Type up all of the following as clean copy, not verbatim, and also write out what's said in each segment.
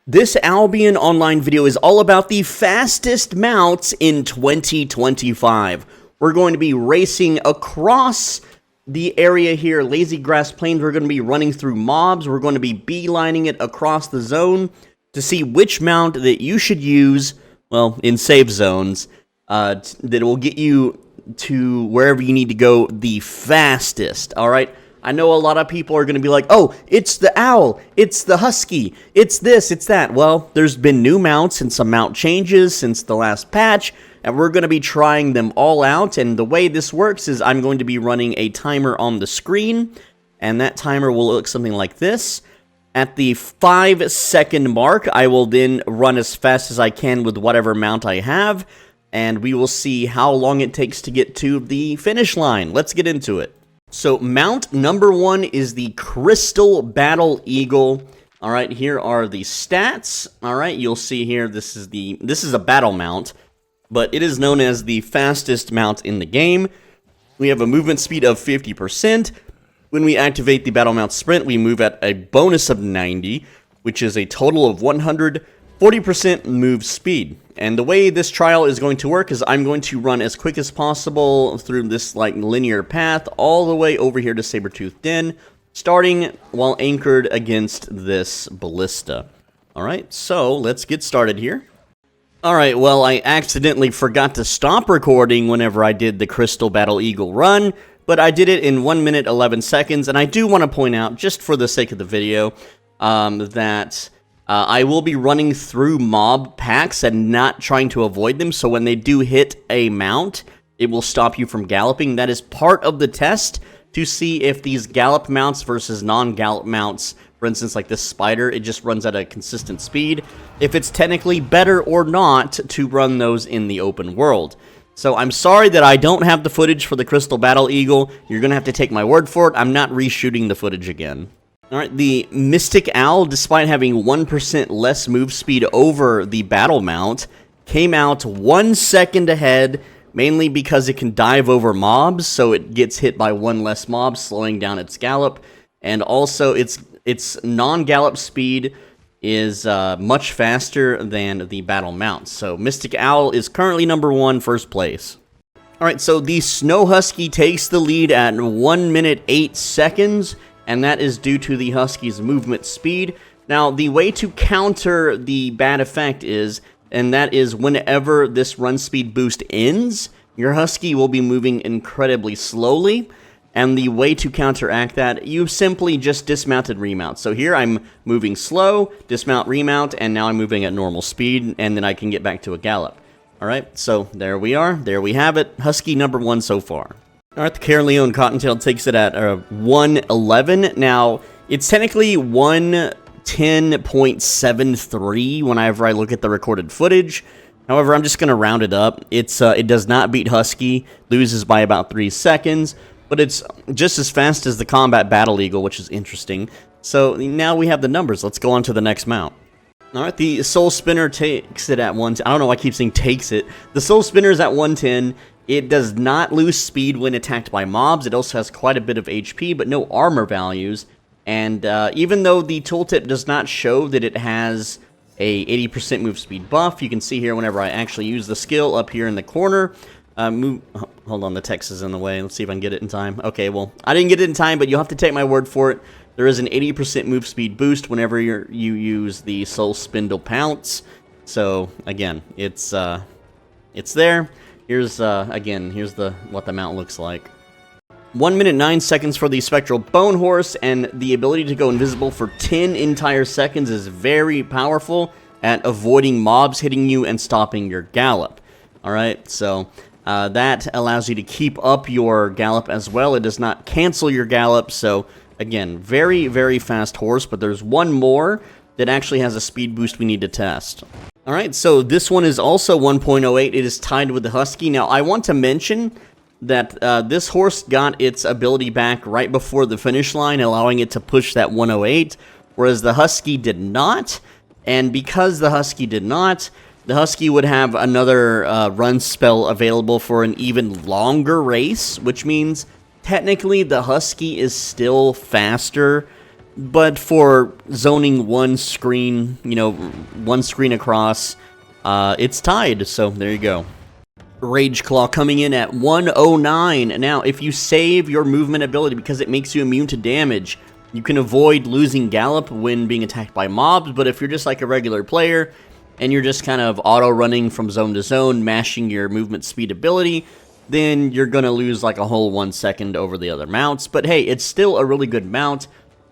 This Albion Online video is all about the fastest mounts in 2025. We're going to be racing across the area here, Lazy Grass Plains. We're going to be running through mobs. We're going to be beelining it across the zone to see which mount that you should use, well, in safe zones, that will get you to wherever you need to go the fastest, all right? I know a lot of people are going to be like, oh, it's the owl, it's the husky, it's this, it's that. Well, there's been new mounts and some mount changes since the last patch, and we're going to be trying them all out. And the way this works is I'm going to be running a timer on the screen, and that timer will look something like this. At the 5-second mark, I will then run as fast as I can with whatever mount I have, and we will see how long it takes to get to the finish line. Let's get into it. So mount number 1 is the Crystal Battle Eagle. All right, here are the stats. All right, you'll see here this is a battle mount, but it is known as the fastest mount in the game. We have a movement speed of 50%. When we activate the battle mount sprint, we move at a bonus of 90, which is a total of 140% move speed. And the way this trial is going to work is I'm going to run as quick as possible through this like linear path all the way over here to Sabertooth Den, starting while anchored against this ballista. Alright, so let's get started here. Alright, well, I accidentally forgot to stop recording whenever I did the Crystal Battle Eagle run, but I did it in 1 minute 11 seconds, and I do want to point out, just for the sake of the video, that I will be running through mob packs and not trying to avoid them, so when they do hit a mount, it will stop you from galloping. That is part of the test to see if these gallop mounts versus non-gallop mounts, for instance, like this spider, it just runs at a consistent speed, if it's technically better or not to run those in the open world. So I'm sorry that I don't have the footage for the Crystal Battle Eagle. You're going to have to take my word for it. I'm not reshooting the footage again. Alright, the Mystic Owl, despite having 1% less move speed over the battle mount, came out 1 second ahead, mainly because it can dive over mobs, so it gets hit by one less mob, slowing down its gallop, and also its non-gallop speed is much faster than the battle mount. So Mystic Owl is currently number 1, first place. Alright, so the Snow Husky takes the lead at 1 minute 8 seconds, and that is due to the Husky's movement speed. Now, the way to counter the bad effect is, and that is whenever this run speed boost ends, your Husky will be moving incredibly slowly, and the way to counteract that, you simply just dismount and remount. So here I'm moving slow, dismount, remount, and now I'm moving at normal speed, and then I can get back to a gallop. Alright, so there we are, there we have it, Husky number 1 so far. Alright, the Carolina Cottontail takes it at 1:11. Now, it's technically 1:10.73 whenever I look at the recorded footage. However, I'm just going to round it up. It does not beat Husky, loses by about 3 seconds, but it's just as fast as the Combat Battle Eagle, which is interesting. So now we have the numbers. Let's go on to the next mount. Alright, the Soulspinner takes it at 110. I don't know why I keep saying takes it. The Soulspinner is at 110. It does not lose speed when attacked by mobs. It also has quite a bit of HP, but no armor values. And even though the tooltip does not show that it has a 80% move speed buff, you can see here whenever I actually use the skill up here in the corner. Hold on, the text is in the way. Let's see if I can get it in time. Okay, well, I didn't get it in time, but you'll have to take my word for it. There is an 80% move speed boost whenever you use the Soul Spindle Pounce. So, again, it's there. Here's what the mount looks like. 1 minute 9 seconds for the Spectral bonehorse, and the ability to go invisible for 10 entire seconds is very powerful at avoiding mobs hitting you and stopping your gallop. Alright, so that allows you to keep up your gallop as well. It does not cancel your gallop, so again, very, very fast horse, but there's one more that actually has a speed boost we need to test. Alright, so this one is also 1.08. It is tied with the Husky. Now, I want to mention that this horse got its ability back right before the finish line, allowing it to push that 108, whereas the Husky did not. And because the Husky did not, the Husky would have another run spell available for an even longer race, which means technically the Husky is still faster but for zoning one screen, you know, one screen across, it's tied, so there you go. Rageclaw coming in at 109. Now, if you save your movement ability because it makes you immune to damage, you can avoid losing Gallop when being attacked by mobs, but if you're just like a regular player, and you're just kind of auto-running from zone to zone, mashing your movement speed ability, then you're going to lose like a whole 1 second over the other mounts. But hey, it's still a really good mount,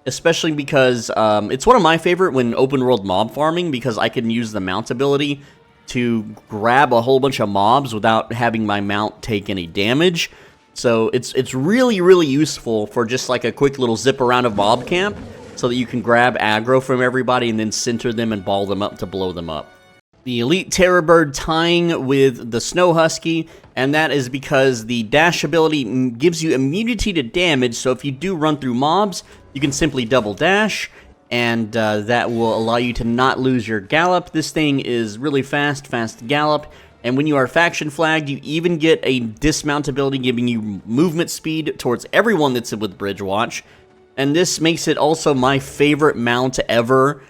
especially because it's one of my favorite when open-world mob farming, because I can use the mount ability to grab a whole bunch of mobs without having my mount take any damage. So it's really, really useful for just like a quick little zip around of mob camp, so that you can grab aggro from everybody and then center them and ball them up to blow them up. The Elite Terrorbird tying with the Snow Husky, and that is because the dash ability gives you immunity to damage, so if you do run through mobs, you can simply double dash, and that will allow you to not lose your Gallop. This thing is really fast Gallop, and when you are faction flagged, you even get a dismount ability giving you movement speed towards everyone that's with Bridge Watch, and this makes it also my favorite mount ever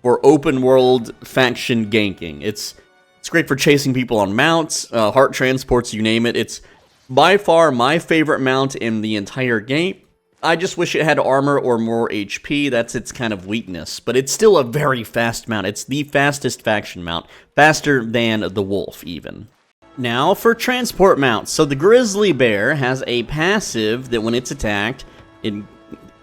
for open world faction ganking. It's great for chasing people on mounts, heart transports, you name it. It's by far my favorite mount in the entire game. I just wish it had armor or more HP. That's its kind of weakness, but it's still a very fast mount. It's the fastest faction mount, faster than the wolf even. Now for transport mounts. So the Grizzly Bear has a passive that when it's attacked, it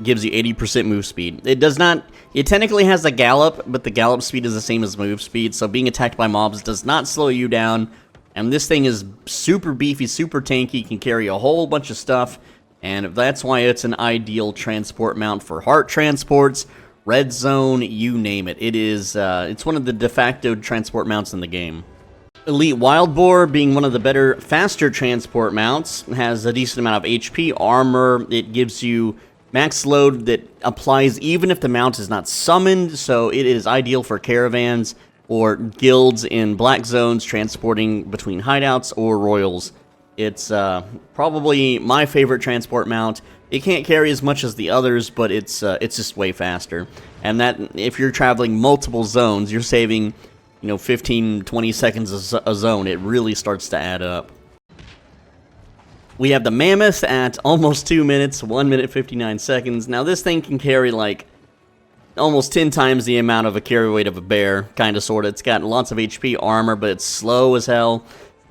gives you 80% move speed. It does not, it technically has a Gallop, but the Gallop speed is the same as move speed, so being attacked by mobs does not slow you down, and this thing is super beefy, super tanky, can carry a whole bunch of stuff, and that's why it's an ideal transport mount for heart transports, red zone, you name it. It is, it's one of the de facto transport mounts in the game. Elite Wild Boar, being one of the better, faster transport mounts, has a decent amount of HP, armor, it gives you max load that applies even if the mount is not summoned, so it is ideal for caravans or guilds in black zones transporting between hideouts or royals. It's probably my favorite transport mount. It can't carry as much as the others, but it's just way faster. And that if you're traveling multiple zones, you're saving, you know, 15-20 seconds a zone. It really starts to add up. We have the Mammoth at almost 2 minutes, 1 minute 59 seconds. Now this thing can carry like almost 10 times the amount of a carry weight of a bear, kind of, sort of. It's got lots of HP, armor, but it's slow as hell.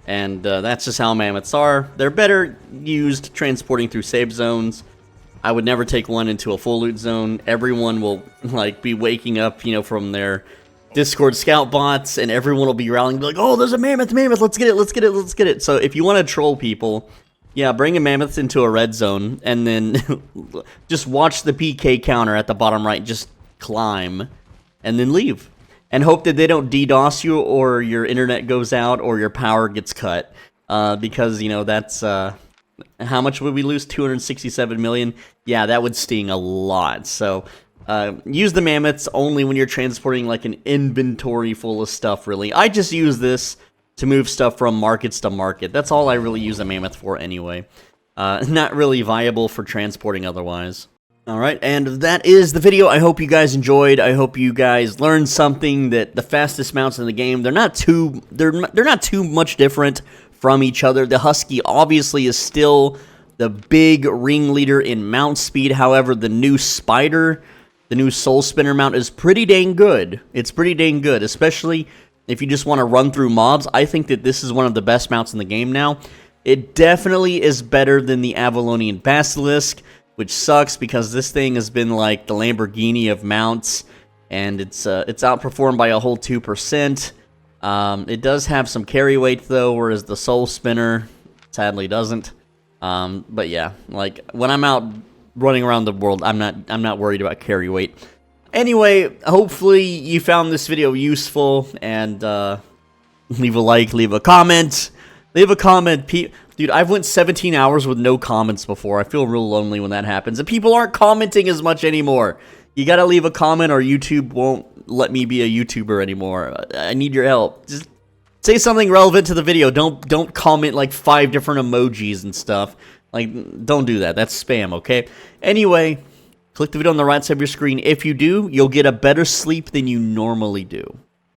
And that's just how Mammoths are. They're better used transporting through safe zones. I would never take one into a full loot zone. Everyone will like be waking up, you know, from their Discord scout bots, and everyone will be rallying, be like, "Oh, there's a mammoth, let's get it, let's get it, let's get it." So if you want to troll people, yeah, bring a mammoth into a red zone, and then just watch the PK counter at the bottom right just climb, and then leave. And hope that they don't DDoS you, or your internet goes out, or your power gets cut. Because, you know, that's, how much would we lose? 267 million? Yeah, that would sting a lot. So, use the mammoths only when you're transporting, like, an inventory full of stuff, really. I just use this to move stuff from markets to market. That's all I really use a mammoth for anyway. Not really viable for transporting otherwise. Alright, and that is the video. I hope you guys enjoyed. I hope you guys learned something, that the fastest mounts in the game, they're not too much different from each other. The Husky obviously is still the big ringleader in mount speed. However, the new Spider, the new Soulspinner mount, is pretty dang good. It's pretty dang good, especially if you just want to run through mobs. I think that this is one of the best mounts in the game now. It definitely is better than the Avalonian Basilisk, which sucks because this thing has been like the Lamborghini of mounts, and it's outperformed by a whole 2%. It does have some carry weight though, whereas the Soulspinner sadly doesn't. But yeah, like when I'm out running around the world, I'm not worried about carry weight. Anyway, hopefully you found this video useful, and leave a like, leave a comment. Leave a comment. Dude, I've went 17 hours with no comments before. I feel real lonely when that happens. And people aren't commenting as much anymore. You gotta leave a comment or YouTube won't let me be a YouTuber anymore. I need your help. Just say something relevant to the video. Don't comment like 5 different emojis and stuff. Like, don't do that. That's spam, okay? Anyway, Click the video on the right side of your screen. If you do, you'll get a better sleep than you normally do.